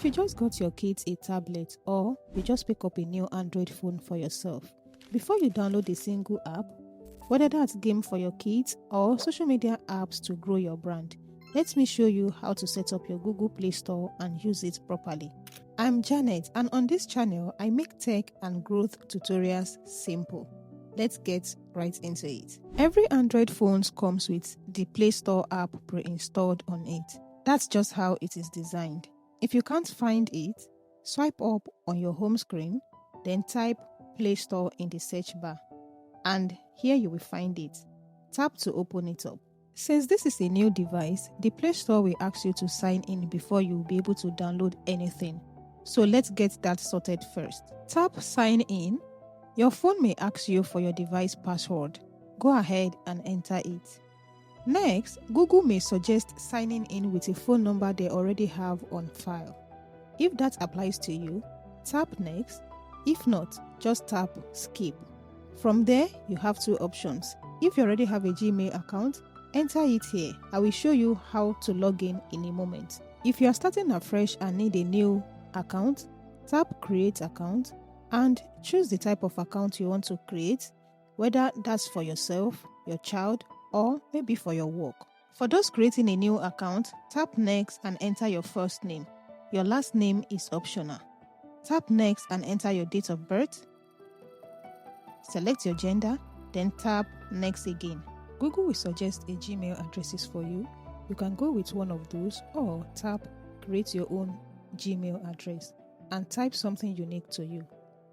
If you just got your kids a tablet or you just pick up a new Android phone for yourself, before you download a single app, whether that's game for your kids or social media apps to grow your brand, let me show you how to set up your Google Play Store and use it properly. I'm Janet, and on this channel, I make tech and growth tutorials simple. Let's get right into it. Every Android phone comes with the Play Store app pre-installed on it. That's just how it is designed. If you can't find it, swipe up on your home screen, then type Play Store in the search bar. And here you will find it. Tap to open it up. Since this is a new device, the Play Store will ask you to sign in before you will be able to download anything. So let's get that sorted first. Tap Sign In. Your phone may ask you for your device password. Go ahead and enter it. Next, Google may suggest signing in with a phone number they already have on file. If that applies to you, tap Next. If not, just tap Skip. From there, you have two options. If you already have a Gmail account, enter it here. I will show you how to log in a moment. If you are starting afresh and need a new account, tap Create Account and choose the type of account you want to create, whether that's for yourself, your child, or maybe for your work. For those creating a new account, tap Next and enter your first name. Your last name is optional. Tap Next and enter your date of birth. Select your gender, then tap Next again. Google will suggest a Gmail addresses for you. You can go with one of those or tap Create your own Gmail address and type something unique to you.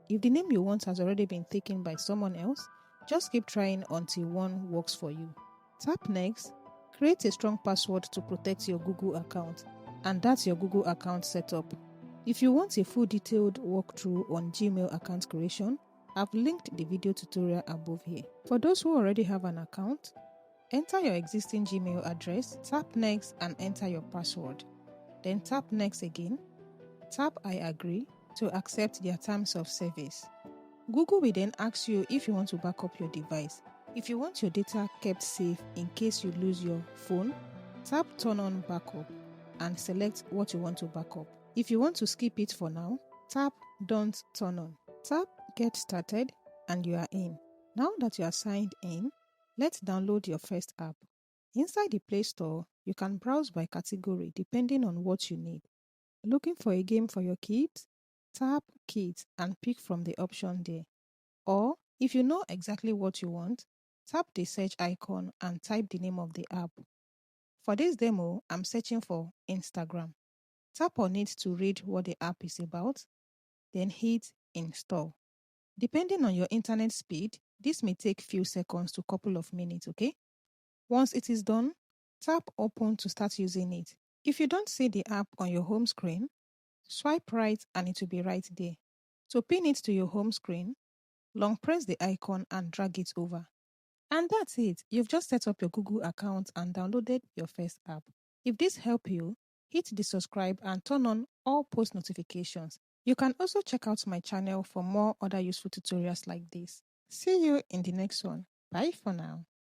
If the name you want has already been taken by someone else, just keep trying until one works for you. Tap Next, create a strong password to protect your Google account, and that's your Google account setup. If you want a full detailed walkthrough on Gmail account creation, I've linked the video tutorial above here. For those who already have an account, enter your existing Gmail address, tap Next and enter your password. Then tap Next again, tap I agree to accept their terms of service. Google will then ask you if you want to back up your device. If you want your data kept safe in case you lose your phone, tap Turn on Backup and select what you want to back up. If you want to skip it for now, tap Don't Turn On. Tap Get Started and you are in. Now that you are signed in, let's download your first app. Inside the Play Store, you can browse by category depending on what you need. Looking for a game for your kids? Tap Kids and pick from the option there. Or, if you know exactly what you want, tap the search icon and type the name of the app. For this demo, I'm searching for Instagram. Tap on it to read what the app is about, then hit Install. Depending on your internet speed, this may take few seconds to couple of minutes, okay? Once it is done, tap Open to start using it. If you don't see the app on your home screen, swipe right and it will be right there. To pin it to your home screen, long press the icon and drag it over. And that's it. You've just set up your Google account and downloaded your first app. If this helped you, hit the subscribe and turn on all post notifications. You can also check out my channel for more other useful tutorials like this. See you in the next one. Bye for now.